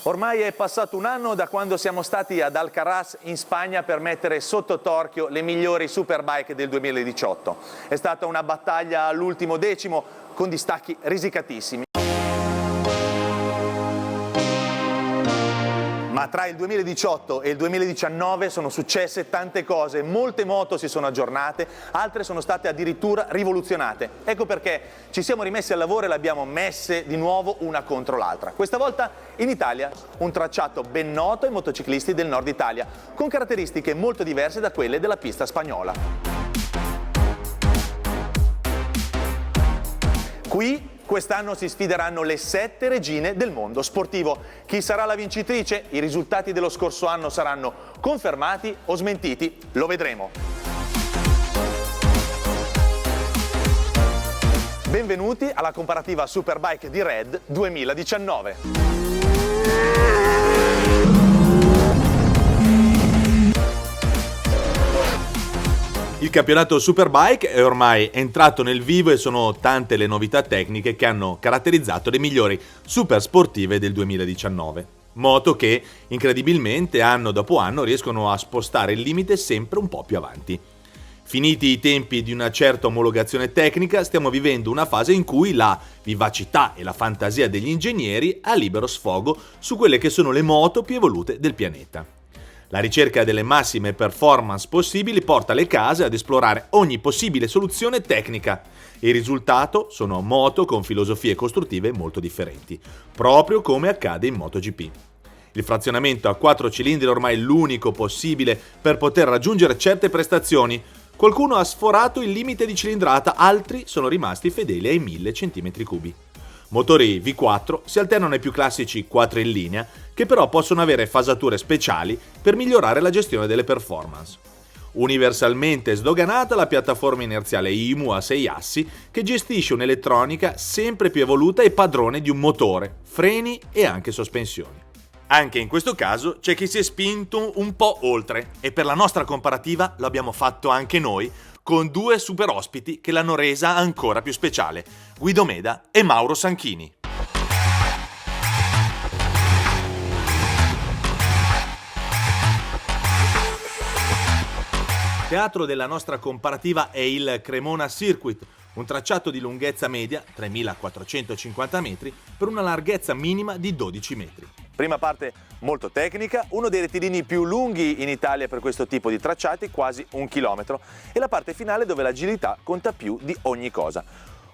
Ormai è passato un anno da quando siamo stati ad Alcaraz in Spagna per mettere sotto torchio le migliori superbike del 2018. È stata una battaglia all'ultimo decimo con distacchi risicatissimi. Ma tra il 2018 e il 2019 sono successe tante cose, molte moto si sono aggiornate, altre sono state addirittura rivoluzionate. Ecco perché ci siamo rimessi al lavoro e le abbiamo messe di nuovo una contro l'altra. Questa volta in Italia un tracciato ben noto ai motociclisti del nord Italia, con caratteristiche molto diverse da quelle della pista spagnola. Qui quest'anno si sfideranno le 7 regine del mondo sportivo. Chi sarà la vincitrice? I risultati dello scorso anno saranno confermati o smentiti? Lo vedremo. Benvenuti alla comparativa Superbike di Red 2019. Il campionato Superbike è ormai entrato nel vivo e sono tante le novità tecniche che hanno caratterizzato le migliori super sportive del 2019. Moto che, incredibilmente, anno dopo anno riescono a spostare il limite sempre un po' più avanti. Finiti i tempi di una certa omologazione tecnica, stiamo vivendo una fase in cui la vivacità e la fantasia degli ingegneri ha libero sfogo su quelle che sono le moto più evolute del pianeta. La ricerca delle massime performance possibili porta le case ad esplorare ogni possibile soluzione tecnica. Il risultato sono moto con filosofie costruttive molto differenti, proprio come accade in MotoGP. Il frazionamento a 4 cilindri è ormai l'unico possibile per poter raggiungere certe prestazioni. Qualcuno ha sforato il limite di cilindrata, altri sono rimasti fedeli ai 1000 cm3. Motori V4 si alternano ai più classici 4 in linea, che però possono avere fasature speciali per migliorare la gestione delle performance. Universalmente sdoganata la piattaforma inerziale IMU a 6 assi che gestisce un'elettronica sempre più evoluta e padrone di un motore, freni e anche sospensioni. Anche in questo caso c'è chi si è spinto un po' oltre e per la nostra comparativa lo abbiamo fatto anche noi con 2 super ospiti che l'hanno resa ancora più speciale, Guido Meda e Mauro Sanchini. Teatro della nostra comparativa è il Cremona Circuit, un tracciato di lunghezza media, 3.450 metri, per una larghezza minima di 12 metri. Prima parte molto tecnica, uno dei rettilini più lunghi in Italia per questo tipo di tracciati, quasi 1 chilometro, e la parte finale dove l'agilità conta più di ogni cosa.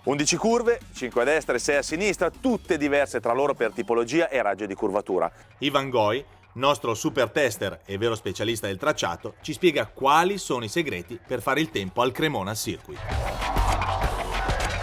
11 curve, 5 a destra e 6 a sinistra, tutte diverse tra loro per tipologia e raggio di curvatura. Ivan Goi, nostro super tester e vero specialista del tracciato, ci spiega quali sono i segreti per fare il tempo al Cremona Circuit.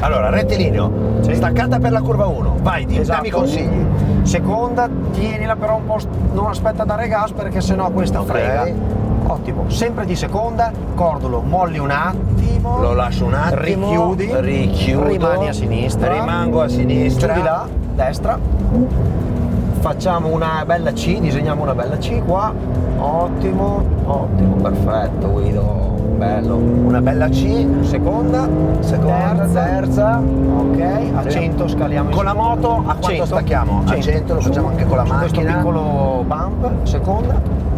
Allora, rettilineo, staccata per la curva 1, vai, dammi consigli. Seconda, tienila però un po', non aspetta dare gas perché sennò questa frega. Ottimo, sempre di seconda, cordolo, molli un attimo, lo lascio un attimo, richiudo, rimani a sinistra, rimango a sinistra, chiudi là, destra, facciamo una bella C, disegniamo una bella C qua, ottimo, perfetto Guido. Bello. Una bella C, seconda, terza, ok, a 100 scaliamo con la moto a quanto 100, stacchiamo? 100, a 100 lo facciamo anche con la macchina. Questo piccolo bump, seconda.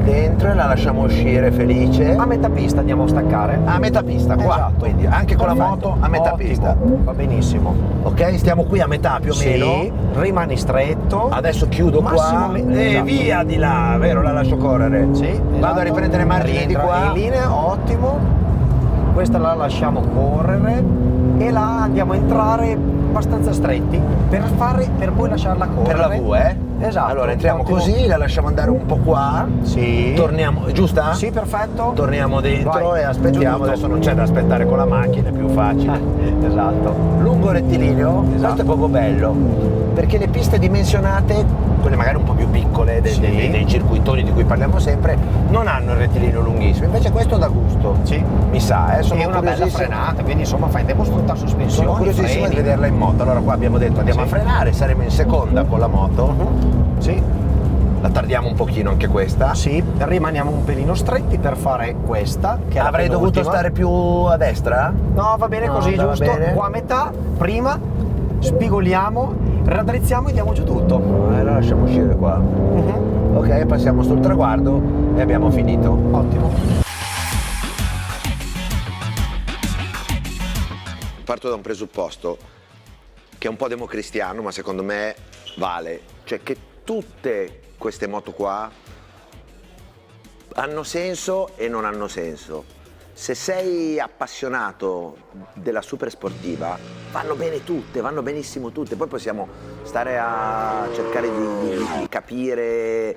Dentro e la lasciamo uscire felice. A metà pista andiamo a staccare. A metà pista, qua, esatto. Quindi anche con perfetto. la moto a metà Ottimo. pista. Va benissimo. Ok, stiamo qui a metà più o meno. Sì, rimani stretto. Adesso chiudo Massimo qua esatto. e via di là, vero? La lascio correre. Sì, esatto. Vado a riprendere margine di qua. In linea, ottimo. Questa la lasciamo correre e la andiamo a entrare abbastanza stretti per poi lasciarla correre. Per la V, Esatto. Allora entriamo ottimo. così, la lasciamo andare un po' qua. Sì. Torniamo, è giusta? Sì, perfetto. Torniamo dentro Vai. e aspettiamo. Giusto. Adesso non c'è da aspettare con la macchina, è più facile. Esatto. Lungo rettilineo, Esatto. questo è proprio bello, perché le piste dimensionate, quelle magari un po' più piccole dei circuitoni di cui parliamo sempre, non hanno il rettilineo lunghissimo, invece questo dà gusto. Sì. Mi sa, sono È una bella curiosissimo. frenata, quindi insomma fai tempo sfruttare sospensioni, Sono curiosissimo di freni. vederla in moto. Allora qua abbiamo detto andiamo Sì. a frenare, saremo in seconda con la moto. Sì. La tardiamo un pochino anche questa. Sì, rimaniamo un pelino stretti per fare questa, che è la Avrei dovuto penultima. stare più a destra? No, va bene No, così, va giusto. bene. Qua a metà, prima spigoliamo Raddrizziamo e diamo giù tutto. La lasciamo uscire qua. Ok, passiamo sul traguardo e abbiamo finito. Ottimo. Parto da un presupposto che è un po' democristiano, ma secondo me vale, cioè che tutte queste moto qua hanno senso e non hanno senso. Se sei appassionato della super sportiva, vanno bene tutte, vanno benissimo tutte, poi possiamo stare a cercare di capire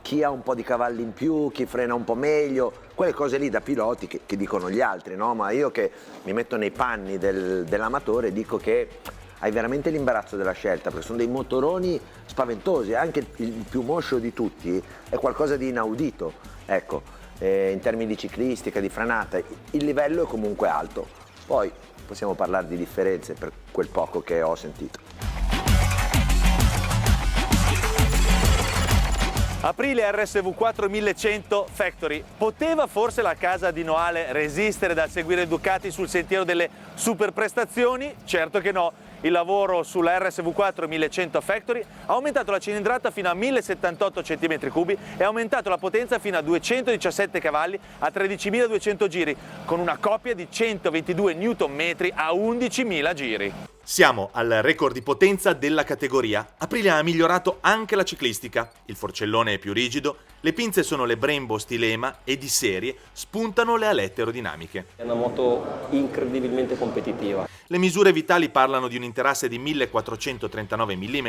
chi ha un po' di cavalli in più, chi frena un po' meglio, quelle cose lì da piloti che dicono gli altri, no? Ma io che mi metto nei panni dell'amatore dico che hai veramente l'imbarazzo della scelta, perché sono dei motoroni spaventosi, anche il più moscio di tutti è qualcosa di inaudito, ecco, in termini di ciclistica, di frenata, il livello è comunque alto, poi possiamo parlare di differenze per quel poco che ho sentito. Aprile RSV4 1100 Factory. Poteva forse la casa di Noale resistere dal seguire Ducati sul sentiero delle super prestazioni? Certo che no. Il lavoro sulla RSV4 1100 Factory ha aumentato la cilindrata fino a 1078 cm3 e ha aumentato la potenza fino a 217 cavalli a 13.200 giri, con una coppia di 122 Nm a 11.000 giri. Siamo al record di potenza della categoria. Aprilia ha migliorato anche la ciclistica. Il forcellone è più rigido, le pinze sono le Brembo Stilema e di serie spuntano le alette aerodinamiche. È una moto incredibilmente competitiva. Le misure vitali parlano di un interasse di 1439 mm,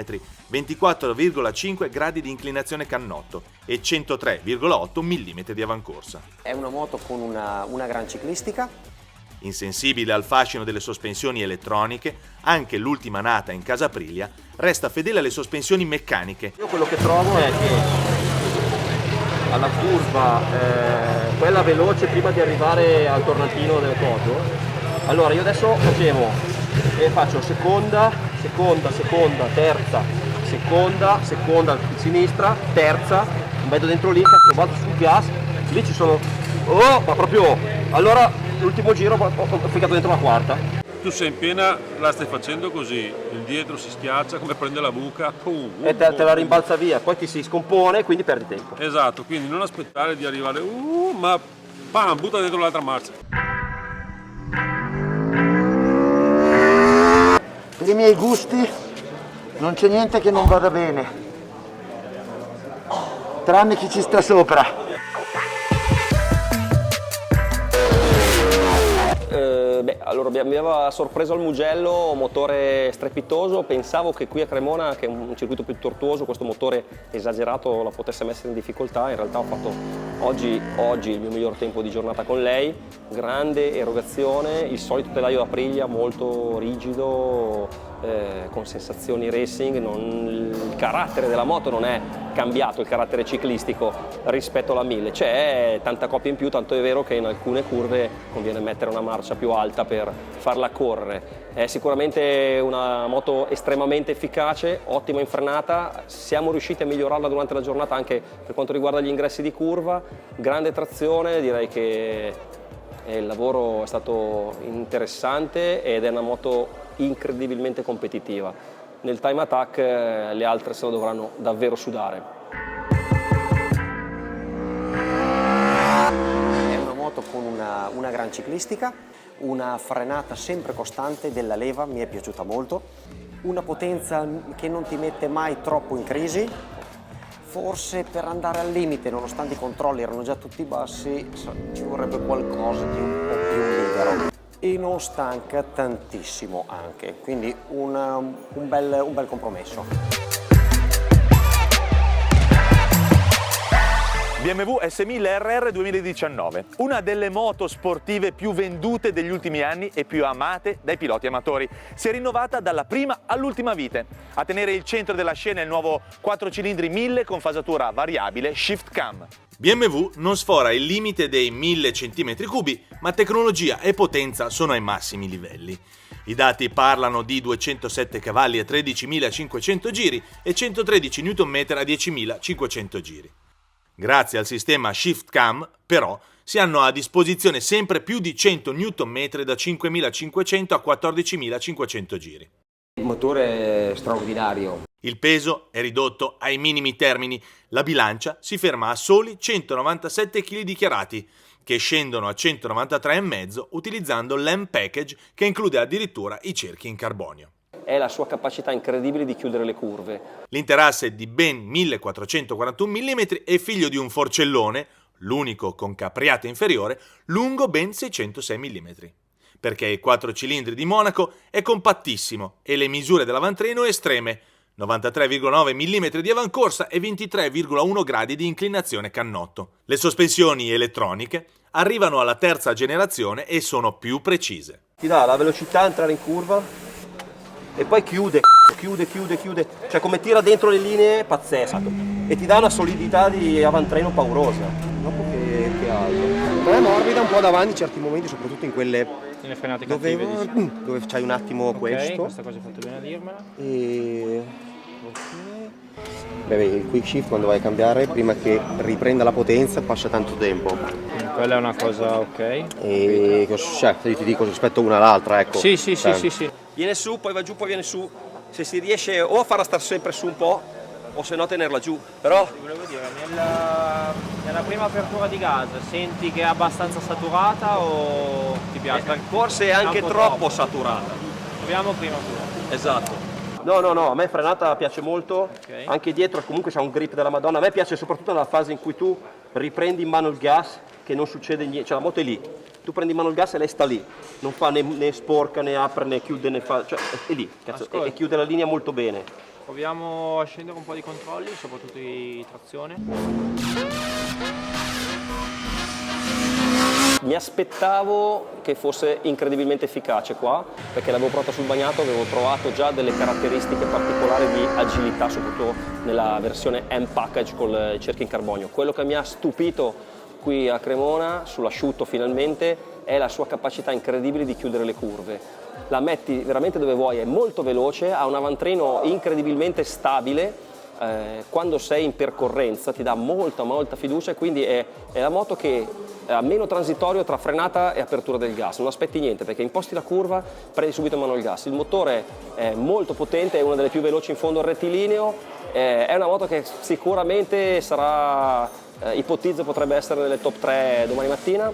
24,5 gradi di inclinazione cannotto e 103,8 mm di avancorsa. È una moto con una gran ciclistica. Insensibile al fascino delle sospensioni elettroniche, anche l'ultima nata in casa Aprilia resta fedele alle sospensioni meccaniche. Io quello che trovo è che alla curva, quella veloce prima di arrivare al tornantino del coso, allora io adesso faccio seconda, terza, seconda a sinistra, terza, vedo dentro lì, vado sul gas, lì ci sono, ma proprio, allora l'ultimo giro ho ficcato dentro la quarta. Tu sei in piena, la stai facendo così, il dietro si schiaccia come prende la buca E te la rimbalza via, poi ti si scompone e quindi perdi tempo. Esatto, quindi non aspettare di arrivare, ma pam, butta dentro l'altra marcia. Per i miei gusti non c'è niente che non vada bene, tranne chi ci sta sopra. Allora mi aveva sorpreso al Mugello, motore strepitoso, pensavo che qui a Cremona, che è un circuito più tortuoso, questo motore esagerato la potesse mettere in difficoltà. In realtà ho fatto oggi il mio miglior tempo di giornata con lei, grande erogazione, il solito telaio d'Aprilia molto rigido, con sensazioni racing, il carattere della moto non è cambiato, il carattere ciclistico rispetto alla 1000, c'è tanta coppia in più, tanto è vero che in alcune curve conviene mettere una marcia più alta per farla correre. È sicuramente una moto estremamente efficace, ottima in frenata, siamo riusciti a migliorarla durante la giornata anche per quanto riguarda gli ingressi di curva, grande trazione, direi che il lavoro è stato interessante ed è una moto incredibilmente competitiva. Nel time attack le altre se lo dovranno davvero sudare. È una moto con una gran ciclistica, una frenata sempre costante della leva, mi è piaciuta molto, una potenza che non ti mette mai troppo in crisi. Forse per andare al limite, nonostante i controlli erano già tutti bassi, ci vorrebbe qualcosa di un po' più libero. E non stanca tantissimo anche, quindi un bel compromesso. BMW S1000 RR 2019, una delle moto sportive più vendute degli ultimi anni e più amate dai piloti amatori. Si è rinnovata dalla prima all'ultima vite. A tenere il centro della scena è il nuovo 4 cilindri 1000 con fasatura variabile Shift Cam. BMW non sfora il limite dei 1000 cm3, ma tecnologia e potenza sono ai massimi livelli. I dati parlano di 207 cavalli a 13.500 giri e 113 Nm a 10.500 giri. Grazie al sistema Shift Cam, però, si hanno a disposizione sempre più di 100 Nm da 5.500 a 14.500 giri. Motore straordinario. Il peso è ridotto ai minimi termini, la bilancia si ferma a soli 197 kg dichiarati, che scendono a 193,5 utilizzando l'M Package che include addirittura i cerchi in carbonio. È la sua capacità incredibile di chiudere le curve. L'interasse di ben 1441 mm è figlio di un forcellone, l'unico con capriate inferiore, lungo ben 606 mm. Perché il 4 cilindri di Monaco è compattissimo e le misure dell'avantreno estreme, 93,9 mm di avancorsa e 23,1 gradi di inclinazione cannotto. Le sospensioni elettroniche arrivano alla terza generazione e sono più precise. Ti dà la velocità entrare in curva e poi chiude, cioè come tira dentro le linee pazzesco e ti dà una solidità di avantreno paurosa. Dopo che alto. È morbida un po' davanti in certi momenti, soprattutto in quelle nelle frenate cattive, dove c'hai un attimo Ok, questo. questa cosa hai fatto bene a dirmela. E beh, il quick shift quando vai a cambiare, prima che riprenda la potenza, passa tanto tempo. Quella è una cosa ok. E cioè, io ti dico rispetto una all'altra, ecco. Sì. Viene su, poi va giù, poi viene su. Se si riesce o a farla stare sempre su un po' o se no tenerla giù. Però Ti volevo dire, nella prima apertura di gas senti che è abbastanza saturata o ti piace? forse è anche troppo saturata. Proviamo prima tu. Esatto. No, a me frenata piace molto, Ok. anche dietro comunque c'ha un grip della Madonna. A me piace soprattutto nella fase in cui tu riprendi in mano il gas, che non succede niente, cioè la moto è lì. Tu prendi in mano il gas e lei sta lì, non fa né sporca, né apre, né chiude, né fa, cioè è lì, cazzo, Ascolta. e chiude la linea molto bene. Proviamo a scendere un po' di controlli, soprattutto di trazione. Mi aspettavo che fosse incredibilmente efficace qua, perché l'avevo provata sul bagnato, avevo trovato già delle caratteristiche particolari di agilità, soprattutto nella versione M Package con i cerchi in carbonio. Quello che mi ha stupito qui a Cremona, sull'asciutto finalmente, è la sua capacità incredibile di chiudere le curve. La metti veramente dove vuoi, è molto veloce, ha un avantreno incredibilmente stabile, quando sei in percorrenza ti dà molta fiducia, e quindi è la moto che ha meno transitorio tra frenata e apertura del gas. Non aspetti niente, perché imposti la curva, prendi subito in mano il gas. Il motore è molto potente, è una delle più veloci in fondo al rettilineo, è una moto che sicuramente sarà, ipotizzo, potrebbe essere nelle top 3 domani mattina.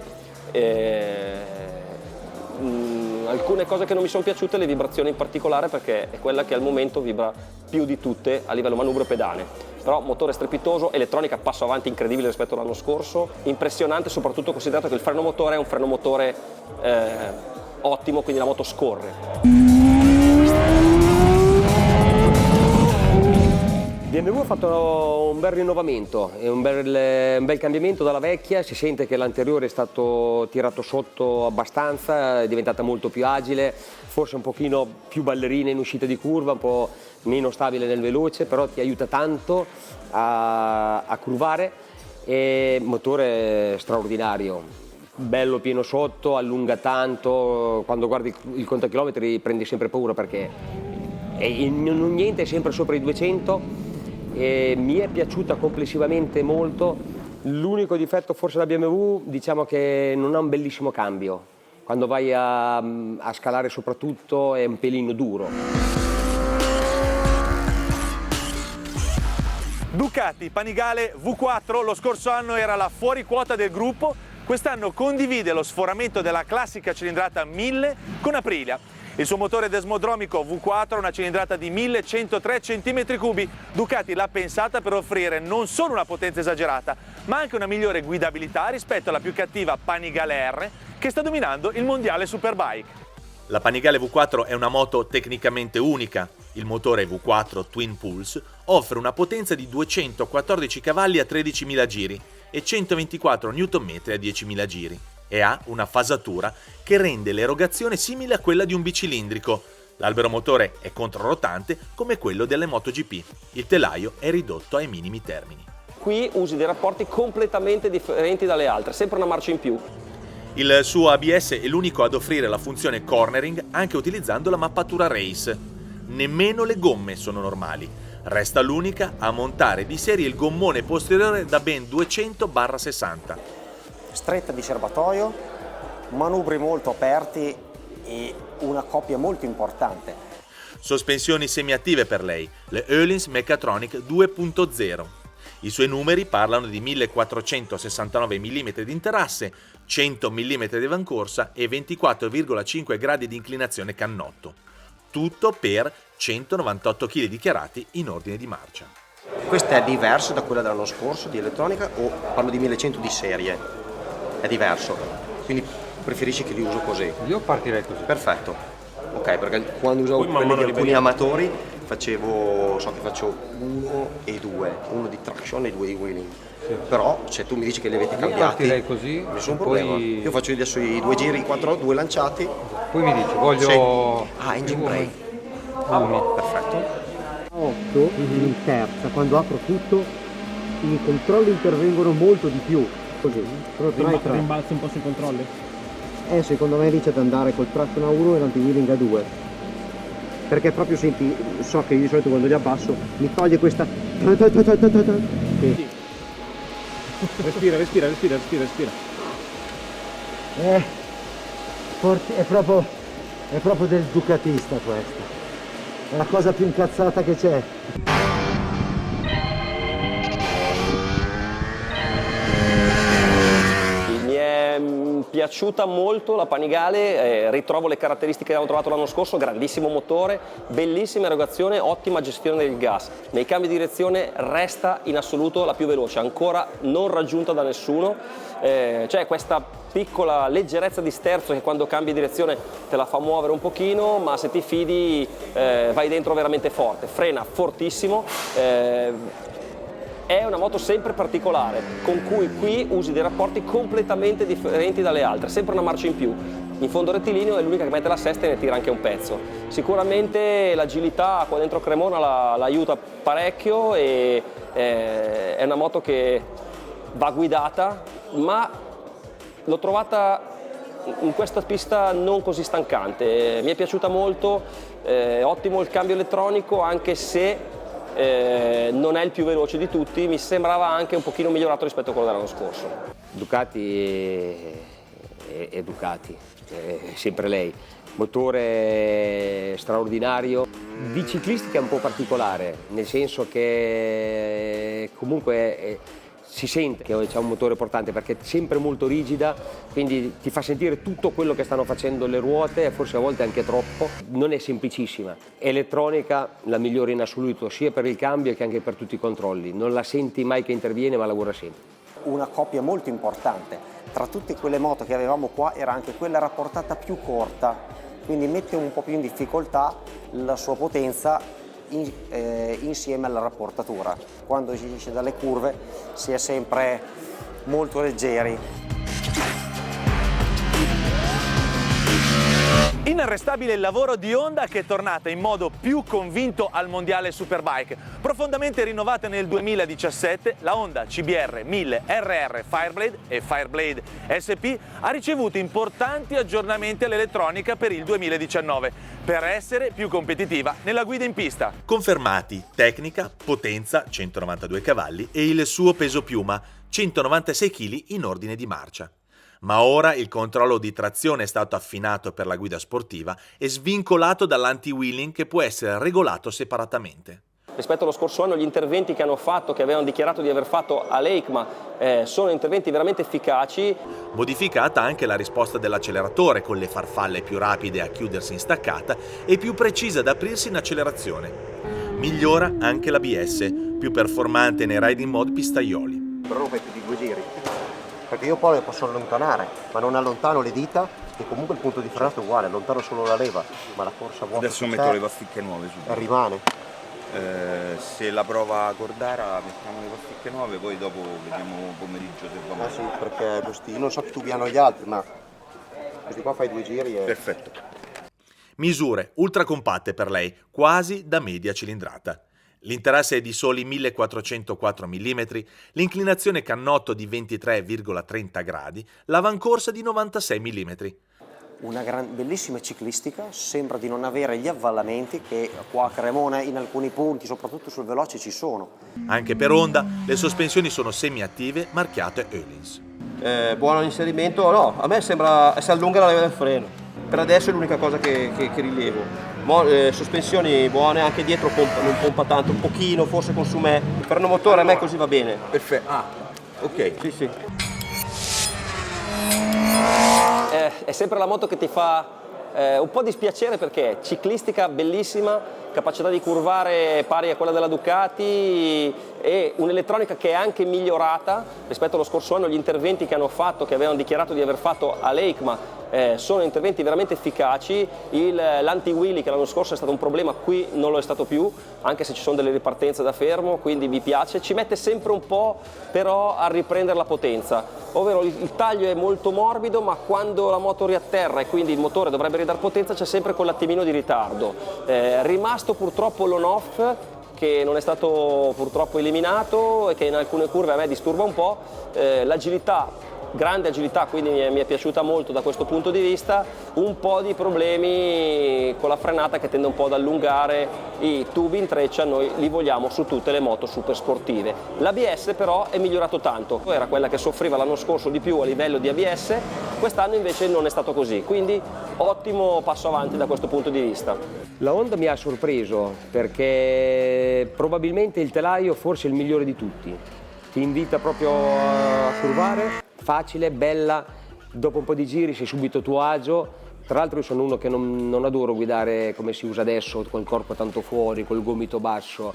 Alcune cose che non mi sono piaciute, le vibrazioni in particolare, perché è quella che al momento vibra più di tutte a livello manubrio pedane. Però motore strepitoso, elettronica passo avanti incredibile rispetto all'anno scorso, impressionante soprattutto considerato che il freno motore è un freno motore ottimo, quindi la moto scorre. BMW ha fatto un bel rinnovamento, un bel cambiamento dalla vecchia, si sente che l'anteriore è stato tirato sotto abbastanza, è diventata molto più agile, forse un pochino più ballerina in uscita di curva, un po' meno stabile nel veloce, però ti aiuta tanto a curvare, e motore straordinario, bello pieno sotto, allunga tanto, quando guardi il contachilometri prendi sempre paura perché niente è sempre sopra i 200. E mi è piaciuta complessivamente molto. L'unico difetto forse della BMW, diciamo che non ha un bellissimo cambio, quando vai a scalare soprattutto è un pelino duro. Ducati Panigale V4 lo scorso anno era la fuoriquota del gruppo, quest'anno condivide lo sforamento della classica cilindrata 1000 con Aprilia. Il suo motore desmodromico V4 ha una cilindrata di 1103 cm3. Ducati l'ha pensata per offrire non solo una potenza esagerata, ma anche una migliore guidabilità rispetto alla più cattiva Panigale R, che sta dominando il mondiale Superbike. La Panigale V4 è una moto tecnicamente unica. Il motore V4 Twin Pulse offre una potenza di 214 cavalli a 13.000 giri e 124 Nm a 10.000 giri. E ha una fasatura che rende l'erogazione simile a quella di un bicilindrico. L'albero motore è controrotante come quello delle MotoGP. Il telaio è ridotto ai minimi termini. Qui usi dei rapporti completamente differenti dalle altre, sempre una marcia in più. Il suo ABS è l'unico ad offrire la funzione cornering anche utilizzando la mappatura race. Nemmeno le gomme sono normali. Resta l'unica a montare di serie il gommone posteriore da ben 200/60. Stretta di serbatoio, manubri molto aperti e una coppia molto importante. Sospensioni semiattive per lei, le Öhlins Mechatronic 2.0. I suoi numeri parlano di 1469 mm di interasse, 100 mm di vancorsa e 24,5 gradi di inclinazione cannotto. Tutto per 198 kg dichiarati in ordine di marcia. Questa è diversa da quella dell'anno scorso di elettronica o parlo di 1100 di serie? È diverso, quindi preferisci che li uso così? Io partirei così. Perfetto, ok, perché quando usavo quelli di alcuni amatori so che faccio 1 e 2, uno di traction e 2 di wheeling. Sì. Però se tu mi dici che li avete cambiati, partirei così, nessun problema. Io faccio adesso i 2 giri, 2 lanciati. Poi mi dici, voglio... engine brake. Perfetto. 8 in terza, quando apro tutto i controlli intervengono molto di più, così, Rimbalzi un po' sui controlli? Secondo me inizia ad andare col traction a 1 e l'anti-wheeling a 2, perché proprio senti, so che io di solito quando li abbasso mi toglie questa sì. Respira. È proprio del ducatista questo. È la cosa più incazzata che c'è. Mi è piaciuta molto la Panigale, ritrovo le caratteristiche che avevamo trovato l'anno scorso, grandissimo motore, bellissima erogazione, ottima gestione del gas. Nei cambi di direzione resta in assoluto la più veloce, ancora non raggiunta da nessuno. C'è questa piccola leggerezza di sterzo che quando cambi direzione te la fa muovere un pochino, ma se ti fidi vai dentro veramente forte, frena fortissimo. È una moto sempre particolare, con cui qui usi dei rapporti completamente differenti dalle altre, sempre una marcia in più. In fondo rettilineo è l'unica che mette la sesta e ne tira anche un pezzo. Sicuramente l'agilità qua dentro Cremona l'aiuta parecchio e è una moto che va guidata, ma l'ho trovata in questa pista non così stancante. Mi è piaciuta molto, ottimo il cambio elettronico, anche se non è il più veloce di tutti, mi sembrava anche un pochino migliorato rispetto a quello dell'anno scorso. Ducati e Ducati, sempre lei. Motore straordinario, di ciclistica è un po' particolare, nel senso che comunque si sente che c'è un motore portante perché è sempre molto rigida, quindi ti fa sentire tutto quello che stanno facendo le ruote, forse a volte anche troppo. Non è semplicissima. Elettronica la migliore in assoluto, sia per il cambio che anche per tutti i controlli. Non la senti mai che interviene, ma lavora sempre. Una coppia molto importante. Tra tutte quelle moto che avevamo qua era anche quella rapportata più corta, quindi mette un po' più in difficoltà la sua potenza insieme alla rapportatura. Quando si esce dalle curve si è sempre molto leggeri. Inarrestabile il lavoro di Honda, che è tornata in modo più convinto al mondiale Superbike. Profondamente rinnovata nel 2017, la Honda CBR 1000 RR Fireblade e Fireblade SP ha ricevuto importanti aggiornamenti all'elettronica per il 2019 per essere più competitiva nella guida in pista. Confermati tecnica, potenza 192 cavalli e il suo peso piuma 196 kg in ordine di marcia. Ma ora il controllo di trazione è stato affinato per la guida sportiva e svincolato dall'anti-wheeling, che può essere regolato separatamente. Rispetto allo scorso anno gli interventi che hanno fatto, che avevano dichiarato di aver fatto a l'EICMA, sono interventi veramente efficaci. Modificata anche la risposta dell'acceleratore, con le farfalle più rapide a chiudersi in staccata e più precisa ad aprirsi in accelerazione. Migliora anche l'ABS, più performante nei riding mode pistaioli. Però non fai più di 2 giri, perché io poi le posso allontanare, ma non allontano le dita, che comunque il punto di frenato è uguale, allontano solo la leva, ma la corsa vuota. Adesso metto le pasticche nuove subito. Rimane. Se la prova a Cordara mettiamo le pasticche nuove, poi dopo vediamo pomeriggio se va male. Sì, perché questi, io non so che tu abbiano gli altri, ma questi qua fai 2 giri e... Perfetto. Misure ultra compatte per lei, quasi da media cilindrata. L'interasse è di soli 1404 mm, l'inclinazione cannotto di 23,30 gradi, l'avancorsa di 96 mm. Una bellissima ciclistica, sembra di non avere gli avvallamenti che qua a Cremona in alcuni punti, soprattutto sul veloce, ci sono. Anche per Honda le sospensioni sono semiattive marchiate Öhlins. Buono l'inserimento, no, a me sembra si allunga la leva del freno. Per adesso è l'unica cosa che rilevo. Sospensioni buone, anche dietro non pompa tanto, un pochino, forse consuma. Per un motore a me così va bene. Perfetto. Ah, ok. Sì. È sempre la moto che ti fa un po' dispiacere perché è ciclistica bellissima, capacità di curvare pari a quella della Ducati e un'elettronica che è anche migliorata rispetto allo scorso anno. Gli interventi che hanno fatto, che avevano dichiarato di aver fatto a Lake, sono interventi veramente efficaci. L'anti-wheelie che l'anno scorso è stato un problema, qui non lo è stato più, anche se ci sono delle ripartenze da fermo, quindi mi piace. Ci mette sempre un po' però a riprendere la potenza, ovvero il taglio è molto morbido, ma quando la moto riatterra e quindi il motore dovrebbe ridare potenza c'è sempre quell'attimino di ritardo. Rimasto purtroppo l'on-off, che non è stato purtroppo eliminato e che in alcune curve a me disturba un po'. L'agilità, grande agilità, quindi mi è piaciuta molto da questo punto di vista. Un po' di problemi con la frenata che tende un po' ad allungare, i tubi in treccia noi li vogliamo su tutte le moto super sportive. L'ABS però è migliorato tanto, era quella che soffriva l'anno scorso di più a livello di ABS, quest'anno invece non è stato così, quindi ottimo passo avanti da questo punto di vista. La Honda mi ha sorpreso perché probabilmente il telaio forse è il migliore di tutti, ti invita proprio a curvare, facile, bella, dopo un po' di giri sei subito a tuo agio. Tra l'altro io sono uno che non adoro guidare come si usa adesso, col corpo tanto fuori, col gomito basso.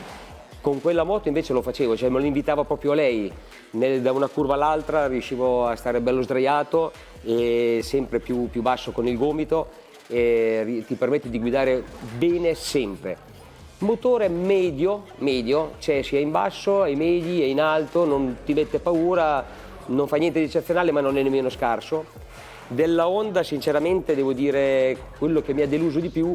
Con quella moto invece lo facevo, cioè me lo invitava proprio lei, da una curva all'altra riuscivo a stare bello sdraiato e sempre più basso con il gomito e ti permette di guidare bene sempre. Motore medio, cioè sia in basso, ai medi e in alto, non ti mette paura, non fa niente di eccezionale ma non è nemmeno scarso. Della Honda sinceramente devo dire quello che mi ha deluso di più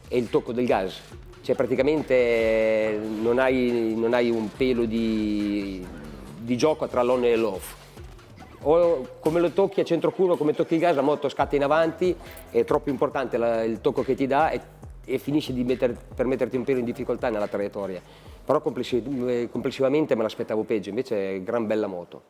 è il tocco del gas, cioè praticamente non hai un pelo di gioco tra l'on e l'off. O come lo tocchi a centro curva, come tocchi il gas, la moto scatta in avanti, è troppo importante il tocco che ti dà e finisce per metterti un pelo in difficoltà nella traiettoria. Però complessivamente me l'aspettavo peggio, invece è gran bella moto.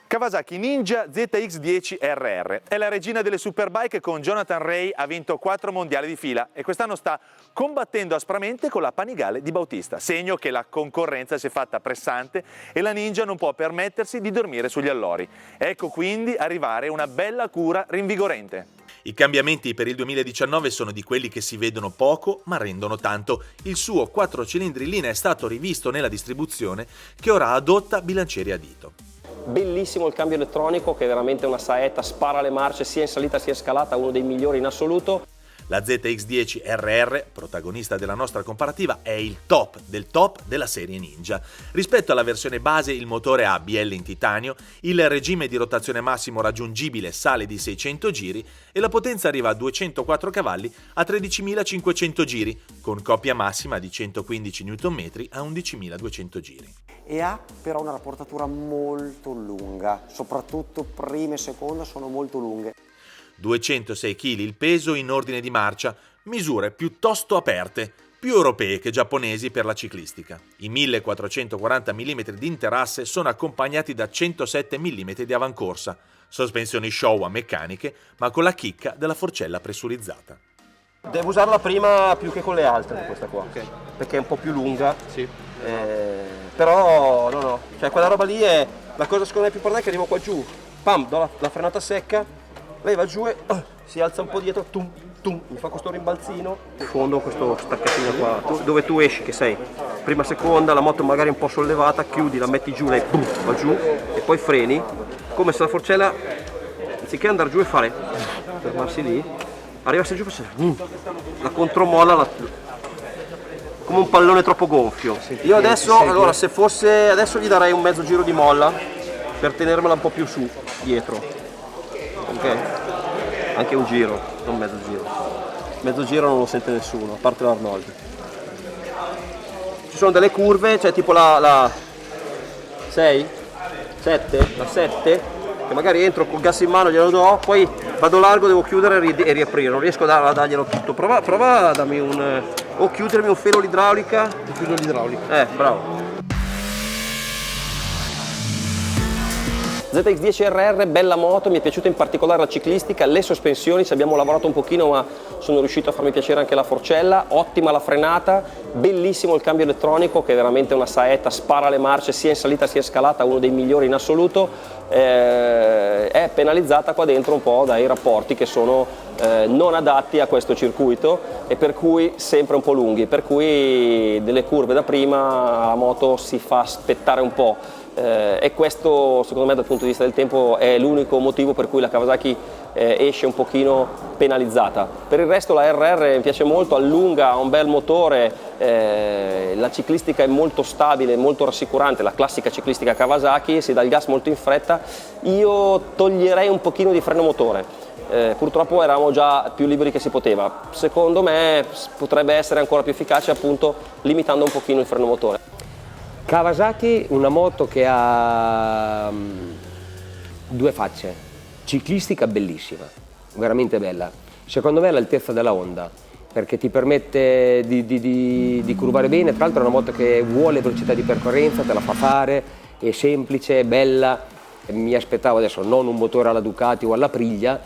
Kawasaki Ninja ZX10 RR è la regina delle superbike. Con Jonathan Rea ha vinto 4 mondiali di fila e quest'anno sta combattendo aspramente con la Panigale di Bautista, segno che la concorrenza si è fatta pressante e la Ninja non può permettersi di dormire sugli allori. Ecco quindi arrivare una bella cura rinvigorente. I cambiamenti per il 2019 sono di quelli che si vedono poco ma rendono tanto. Il suo 4 cilindri in linea è stato rivisto nella distribuzione che ora adotta bilancieri a dito. Bellissimo il cambio elettronico, che è veramente una saetta, spara le marce sia in salita sia in scalata, uno dei migliori in assoluto. La ZX10 RR, protagonista della nostra comparativa, è il top della serie Ninja. Rispetto alla versione base il motore ha bielle in titanio, il regime di rotazione massimo raggiungibile sale di 600 giri e la potenza arriva a 204 cavalli a 13.500 giri, con coppia massima di 115 Nm a 11.200 giri. E ha però una rapportatura molto lunga, soprattutto prima e seconda sono molto lunghe. 206 kg il peso in ordine di marcia, misure piuttosto aperte, più europee che giapponesi per la ciclistica. I 1440 mm di interasse sono accompagnati da 107 mm di avancorsa, sospensioni Showa meccaniche ma con la chicca della forcella pressurizzata. Devo usarla prima più che con le altre questa qua, perché è un po' più lunga. Sì. Però no, cioè quella roba lì è la cosa secondo me più importante, che arrivo qua giù, pam, do la frenata secca, lei va giù e si alza un po' dietro, tum, mi fa questo rimbalzino, in fondo questo staccatino qua, dove tu esci che sei prima seconda, la moto magari un po' sollevata, chiudi, la metti giù, lei va giù e poi freni, come se la forcella, anziché andare giù e fare, fermarsi lì, arrivasse giù e facesse la contromolla, come un pallone troppo gonfio. Io adesso, allora se fosse, adesso gli darei un mezzo giro di molla per tenermela un po' più su, dietro, ok? Anche un giro, non mezzo giro. Mezzo giro non lo sente nessuno, a parte l'Arnold. Ci sono delle curve, cioè tipo la 6, 7, la 7, che magari entro col gas in mano, glielo do, poi vado largo, devo chiudere e riaprire, non riesco a darglielo tutto. Prova a darmi o chiudermi un filo l'idraulica. Ti chiudo l'idraulica. Bravo. ZX10 RR, bella moto, mi è piaciuta in particolare la ciclistica, le sospensioni, ci abbiamo lavorato un pochino ma sono riuscito a farmi piacere anche la forcella, ottima la frenata, bellissimo il cambio elettronico che è veramente una saetta, spara le marce sia in salita sia in scalata, uno dei migliori in assoluto, è penalizzata qua dentro un po' dai rapporti che sono non adatti a questo circuito e per cui sempre un po' lunghi, per cui delle curve da prima la moto si fa aspettare un po'. E questo secondo me dal punto di vista del tempo è l'unico motivo per cui la Kawasaki esce un pochino penalizzata. Per il resto la RR mi piace molto, allunga, ha un bel motore, la ciclistica è molto stabile, molto rassicurante, la classica ciclistica Kawasaki, si dà il gas molto in fretta. Io toglierei un pochino di freno motore, purtroppo eravamo già più liberi che si poteva, secondo me potrebbe essere ancora più efficace appunto limitando un pochino il freno motore. Kawasaki, una moto che ha due facce, ciclistica bellissima, veramente bella, secondo me è all'altezza della Honda, perché ti permette di curvare bene, tra l'altro è una moto che vuole velocità di percorrenza, te la fa fare, è semplice, è bella, mi aspettavo adesso non un motore alla Ducati o alla Aprilia,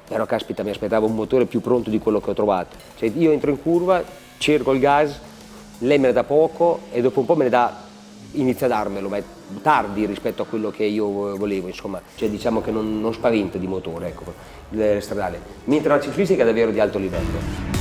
però caspita mi aspettavo un motore più pronto di quello che ho trovato, cioè io entro in curva, cerco il gas, lei me ne dà poco e dopo un po' me ne dà, inizia a darmelo, ma è tardi rispetto a quello che io volevo, insomma, cioè diciamo che non spaventa di motore, ecco, stradale, mentre la ciclistica è davvero di alto livello.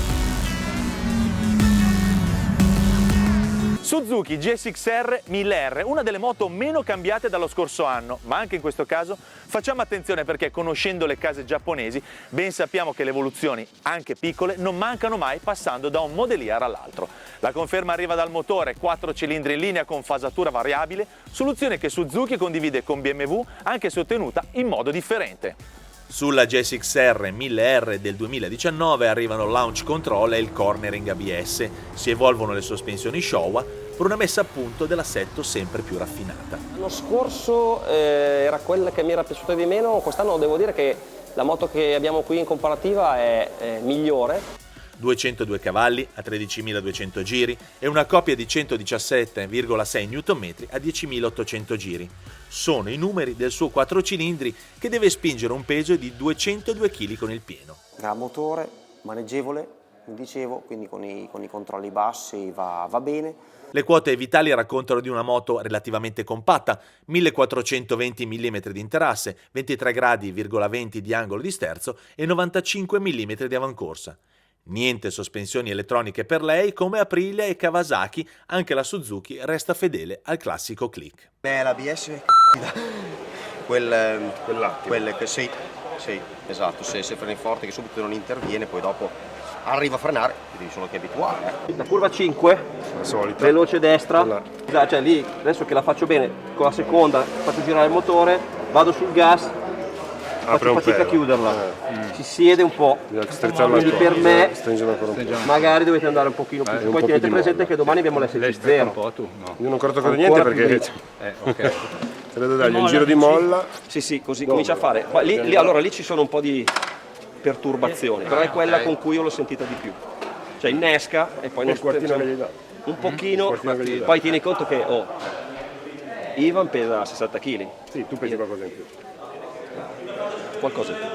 Suzuki GSX-R 1000R, una delle moto meno cambiate dallo scorso anno, ma anche in questo caso facciamo attenzione perché conoscendo le case giapponesi ben sappiamo che le evoluzioni, anche piccole, non mancano mai passando da un modelier all'altro. La conferma arriva dal motore 4 cilindri in linea con fasatura variabile, soluzione che Suzuki condivide con BMW anche se ottenuta in modo differente. Sulla GSX-R 1000R del 2019 arrivano il launch control e il cornering ABS, si evolvono le sospensioni Showa per una messa a punto dell'assetto sempre più raffinata. L'anno scorso era quella che mi era piaciuta di meno, quest'anno devo dire che la moto che abbiamo qui in comparativa è migliore. 202 cavalli a 13.200 giri e una coppia di 117,6 Nm a 10.800 giri. Sono i numeri del suo 4 cilindri che deve spingere un peso di 202 kg con il pieno. Gran motore, maneggevole, come dicevo, quindi con i controlli bassi va bene. Le quote vitali raccontano di una moto relativamente compatta, 1420 mm di interasse, 23 gradi,20 di angolo di sterzo e 95 mm di avancorsa. Niente sospensioni elettroniche per lei, come Aprilia e Kawasaki, anche la Suzuki resta fedele al classico click. L'ABS è quelle che sì, esatto, se freni forte che subito non interviene, poi dopo arriva a frenare, devi solo che abituare. La curva 5, la solita, veloce destra, cioè lì adesso che la faccio bene, con la seconda faccio girare il motore, vado sul gas, faccio fatica a chiuderla, si siede un po', quindi per me magari dovete andare un pochino più, poi tenete presente che domani abbiamo l'SC0. Io non ho toccato niente perché ok. Credo dargli un giro di molla. Sì, così comincia a fare. Allora lì ci sono un po' di perturbazioni, però è quella con cui io l'ho sentita di più. Cioè innesca e poi un pochino, poi tieni conto che Ivan pesa 60 kg. Sì, tu pesi qualcosa in più. Qualcosa in più.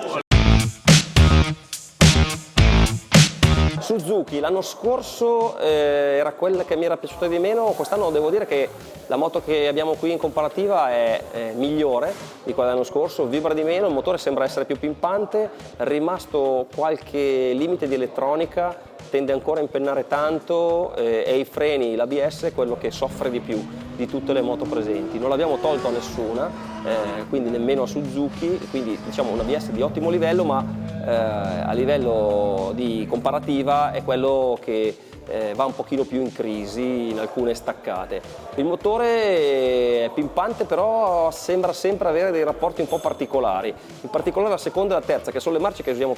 Suzuki l'anno scorso era quella che mi era piaciuta di meno, quest'anno devo dire che la moto che abbiamo qui in comparativa è migliore di quella dell'anno scorso, vibra di meno, il motore sembra essere più pimpante, è rimasto qualche limite di elettronica, tende ancora a impennare tanto e i freni, l'ABS è quello che soffre di più di tutte le moto presenti. Non l'abbiamo tolto a nessuna, quindi nemmeno a Suzuki, quindi diciamo un ABS di ottimo livello, ma a livello di comparativa è quello che va un pochino più in crisi in alcune staccate. Il motore è pimpante, però sembra sempre avere dei rapporti un po' particolari, in particolare la seconda e la terza, che sono le marce che usiamo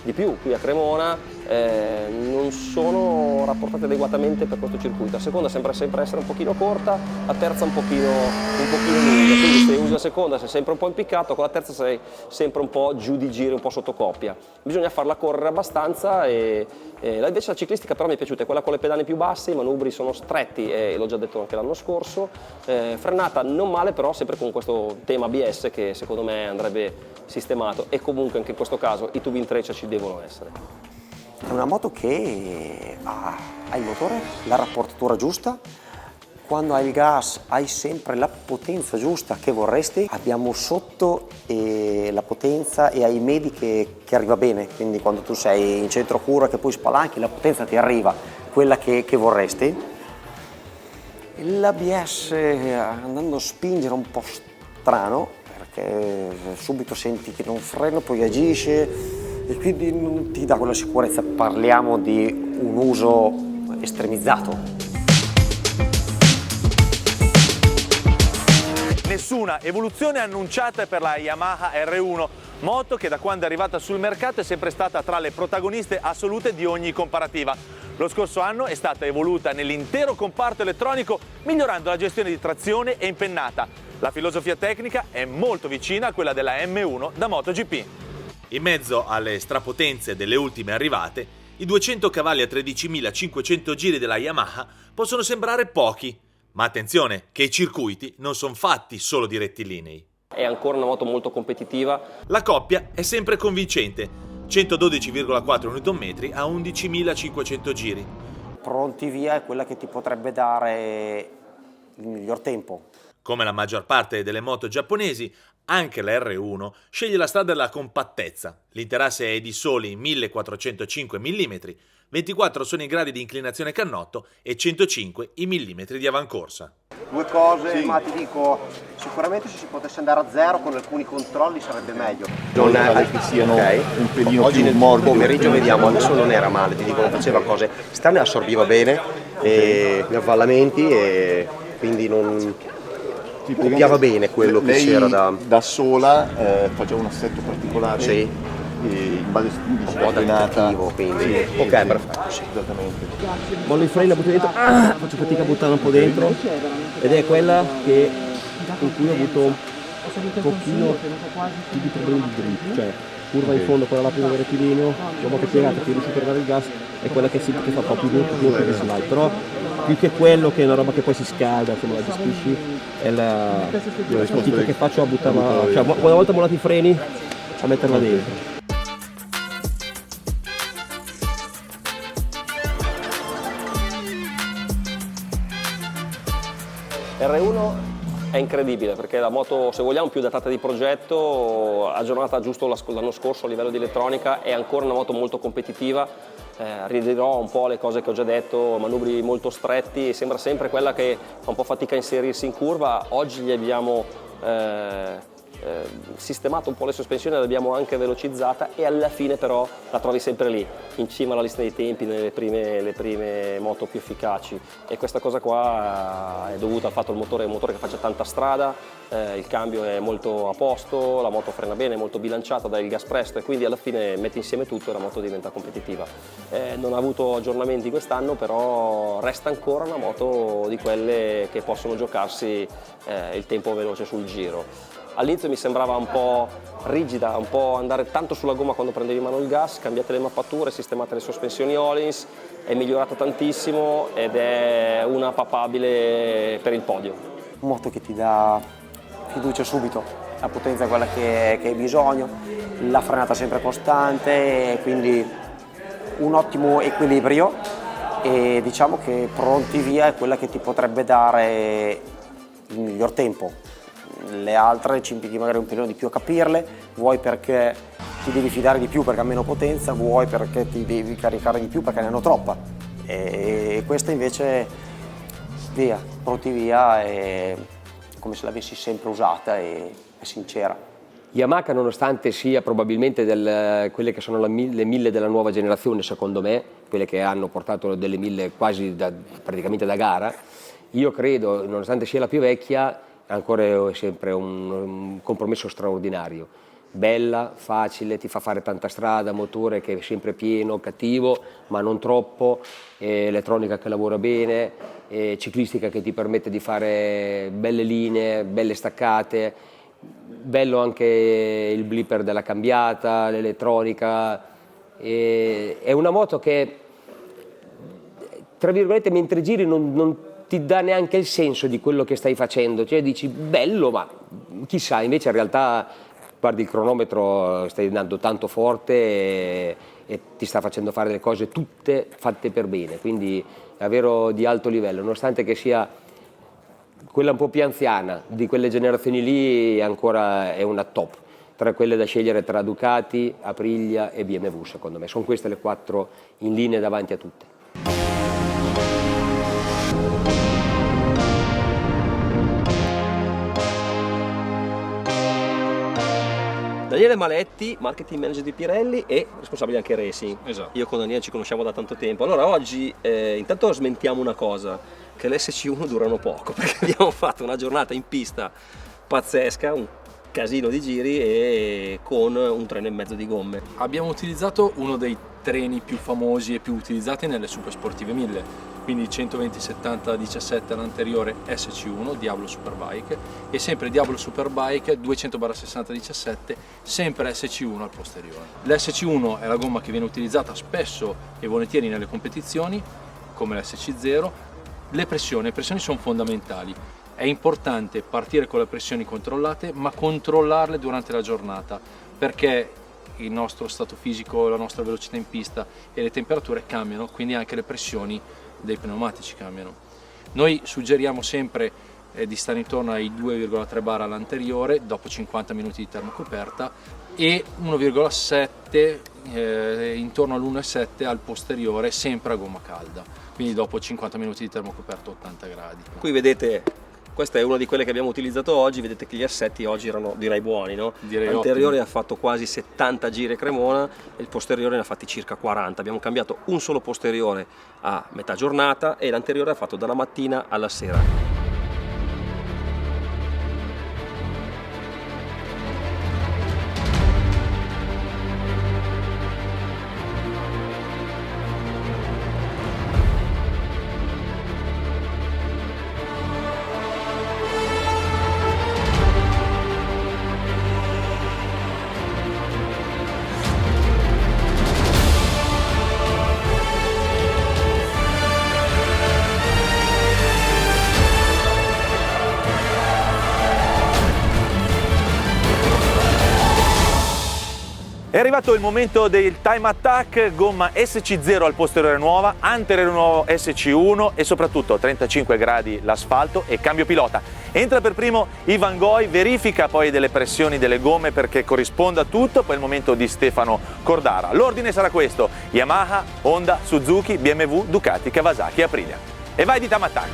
di più qui a Cremona, non sono rapportate adeguatamente per questo circuito. La seconda sembra sempre essere un pochino corta, la terza un pochino lunga, quindi se usi la seconda sei sempre un po' impiccato, con la terza sei sempre un po' giù di giri, un po' sotto coppia. Bisogna farla correre abbastanza invece la ciclistica però mi è piaciuta, è quella con le pedane più basse, i manubri sono stretti e l'ho già detto anche l'anno scorso, frenata non male però sempre con questo tema ABS che secondo me andrebbe sistemato e comunque anche in questo caso i tubi in treccia ci devono essere. È una moto che ha il motore, la rapportatura giusta, quando hai il gas hai sempre la potenza giusta che vorresti, abbiamo sotto la potenza e hai i medi che arriva bene, quindi quando tu sei in centro curva che poi spalanchi la potenza ti arriva, quella che vorresti. L'ABS andando a spingere un po' strano, perché subito senti che non freno, poi agisce, e quindi non ti dà quella sicurezza, parliamo di un uso estremizzato. Nessuna evoluzione annunciata per la Yamaha R1, moto che da quando è arrivata sul mercato è sempre stata tra le protagoniste assolute di ogni comparativa. Lo scorso anno è stata evoluta nell'intero comparto elettronico, migliorando la gestione di trazione e impennata. La filosofia tecnica è molto vicina a quella della M1 da MotoGP. In mezzo alle strapotenze delle ultime arrivate, i 200 cavalli a 13.500 giri della Yamaha possono sembrare pochi, ma attenzione che i circuiti non sono fatti solo di rettilinei. È ancora una moto molto competitiva. La coppia è sempre convincente, 112,4 Nm a 11.500 giri. Pronti via è quella che ti potrebbe dare il miglior tempo. Come la maggior parte delle moto giapponesi, anche la R1 sceglie la strada della compattezza. L'interasse è di soli 1405 mm, 24 sono i gradi di inclinazione cannotto e 105 i millimetri di avancorsa. Due cose, ma ti dico, sicuramente se si potesse andare a zero con alcuni controlli sarebbe meglio. Non è che siano un pelino oggi più nel morbidi. pomeriggio vediamo, adesso non era male, ti dico, non faceva cose strane, assorbiva bene, gli avvallamenti e quindi non copiava bene quello che lei c'era da sola faceva un assetto particolare. Sì. In base un po' adattativo, quindi sì, ok, sì, perfetto, sì. Esattamente. Mollo i freni, la butto dentro, faccio fatica a buttarla un po' dentro ed è quella in cui ho avuto un pochino più di problemi di grip, cioè curva in fondo, quella là più del rettilineo, dopo che piegata che riesci a perdere il gas, è quella che fa un po' più duro che slide, però più che quello che è una roba che poi si scalda, insomma la gestisci, è la fatica che faccio a buttarla, cioè una volta mollati i freni a metterla dentro. R1 è incredibile perché la moto, se vogliamo, più datata di progetto, aggiornata giusto l'anno scorso a livello di elettronica, è ancora una moto molto competitiva. Ridirò un po' le cose che ho già detto, manubri molto stretti, sembra sempre quella che fa un po' fatica a inserirsi in curva. Oggi gli abbiamo sistemato un po' le sospensioni, l'abbiamo anche velocizzata e alla fine però la trovi sempre lì, in cima alla lista dei tempi, nelle prime moto più efficaci, e questa cosa qua è dovuta al fatto che il motore è un motore che faccia tanta strada, il cambio è molto a posto, la moto frena bene, è molto bilanciata, dà il gas presto e quindi alla fine metti insieme tutto e la moto diventa competitiva. Non ha avuto aggiornamenti quest'anno, però resta ancora una moto di quelle che possono giocarsi il tempo veloce sul giro. All'inizio mi sembrava un po' rigida, un po' andare tanto sulla gomma quando prendevi in mano il gas, cambiate le mappature, sistemate le sospensioni Öhlins, è migliorata tantissimo ed è una papabile per il podio. Moto che ti dà fiducia subito, la potenza è quella che hai bisogno, la frenata sempre costante, quindi un ottimo equilibrio e diciamo che pronti via è quella che ti potrebbe dare il miglior tempo. Le altre ci impieghi magari un pelino di più a capirle, vuoi perché ti devi fidare di più perché ha meno potenza, vuoi perché ti devi caricare di più perché ne hanno troppa. E questa invece via, pronti via, è come se l'avessi sempre usata e è sincera. Yamaha, nonostante sia probabilmente quelle che sono le 1000 della nuova generazione, secondo me, quelle che hanno portato delle 1000 quasi praticamente da gara, io credo, nonostante sia la più vecchia, ancora è sempre un compromesso straordinario. bella, facile, ti fa fare tanta strada, motore che è sempre pieno, cattivo, ma non troppo, elettronica che lavora bene, ciclistica che ti permette di fare belle linee, belle staccate, bello anche il blipper della cambiata, l'elettronica. È una moto che, tra virgolette, mentre giri non ti dà neanche il senso di quello che stai facendo, cioè dici bello, ma chissà, invece in realtà guardi il cronometro, stai andando tanto forte e ti sta facendo fare le cose tutte fatte per bene, quindi è davvero di alto livello, nonostante che sia quella un po' più anziana, di quelle generazioni lì ancora è una top, tra quelle da scegliere tra Ducati, Aprilia e BMW secondo me, sono queste le 4 in linea davanti a tutte. Daniele Maletti, marketing manager di Pirelli e responsabile anche racing. Esatto. Io con Daniele ci conosciamo da tanto tempo. Allora oggi intanto smentiamo una cosa, che le SC1 durano poco, perché abbiamo fatto una giornata in pista pazzesca, un casino di giri e con un 3,5 di gomme. Abbiamo utilizzato uno dei treni più famosi e più utilizzati nelle super sportive 1000, quindi 120-70-17 l'anteriore SC1 Diablo Superbike e sempre Diablo Superbike 200/60-17 sempre SC1 al posteriore. L'SC1 è la gomma che viene utilizzata spesso e volentieri nelle competizioni come l'SC0. Le pressioni sono fondamentali. È importante partire con le pressioni controllate, ma controllarle durante la giornata, perché il nostro stato fisico, la nostra velocità in pista e le temperature cambiano, quindi anche le pressioni dei pneumatici cambiano. Noi suggeriamo sempre di stare intorno ai 2,3 bar all'anteriore dopo 50 minuti di termocoperta e 1,7 intorno all'1,7 al posteriore sempre a gomma calda, quindi dopo 50 minuti di termocoperta 80 gradi. Qui vedete, questa è una di quelle che abbiamo utilizzato oggi, vedete che gli assetti oggi erano direi buoni, no? L'anteriore ha fatto quasi 70 giri Cremona e il posteriore ne ha fatti circa 40. Abbiamo cambiato un solo posteriore a metà giornata e l'anteriore ha fatto dalla mattina alla sera. È arrivato il momento del time attack, gomma SC0 al posteriore nuova, anteriore nuovo SC1 e soprattutto 35 gradi l'asfalto e cambio pilota. Entra per primo Ivan Goy, verifica poi delle pressioni delle gomme perché corrisponda tutto, poi il momento di Stefano Cordara. L'ordine sarà questo: Yamaha, Honda, Suzuki, BMW, Ducati, Kawasaki e Aprilia. E vai di time attack!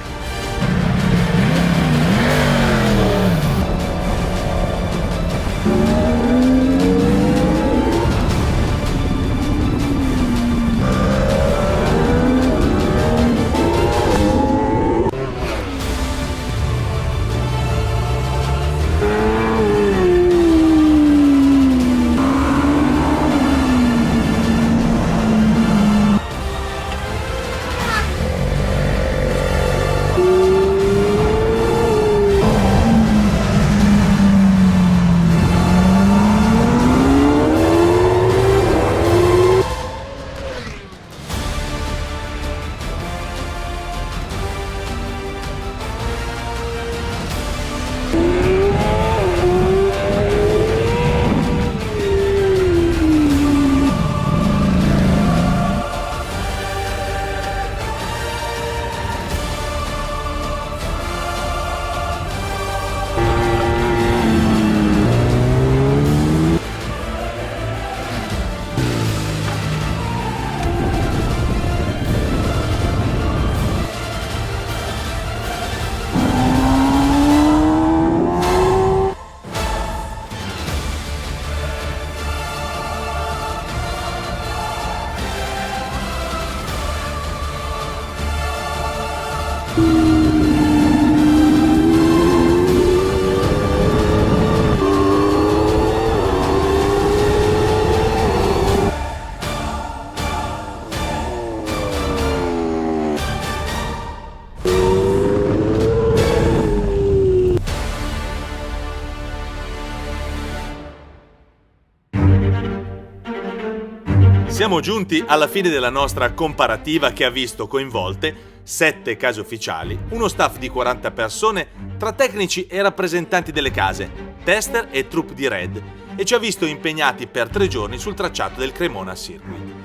Siamo giunti alla fine della nostra comparativa che ha visto coinvolte 7 case ufficiali, uno staff di 40 persone tra tecnici e rappresentanti delle case, tester e troupe di Red, e ci ha visto impegnati per 3 giorni sul tracciato del Cremona Circuit.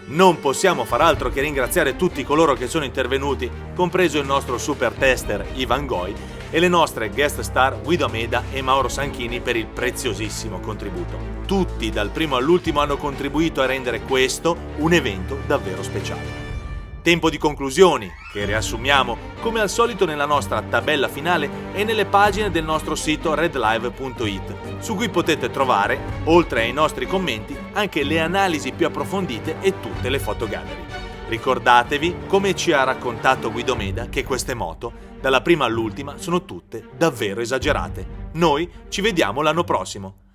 Non possiamo far altro che ringraziare tutti coloro che sono intervenuti, compreso il nostro super tester Ivan Goi e le nostre guest star Guido Meda e Mauro Sanchini per il preziosissimo contributo. Tutti dal primo all'ultimo hanno contribuito a rendere questo un evento davvero speciale. Tempo di conclusioni, che riassumiamo come al solito nella nostra tabella finale e nelle pagine del nostro sito redlive.it, su cui potete trovare, oltre ai nostri commenti, anche le analisi più approfondite e tutte le fotogallery. Ricordatevi, come ci ha raccontato Guido Meda, che queste moto, dalla prima all'ultima, sono tutte davvero esagerate. Noi ci vediamo l'anno prossimo.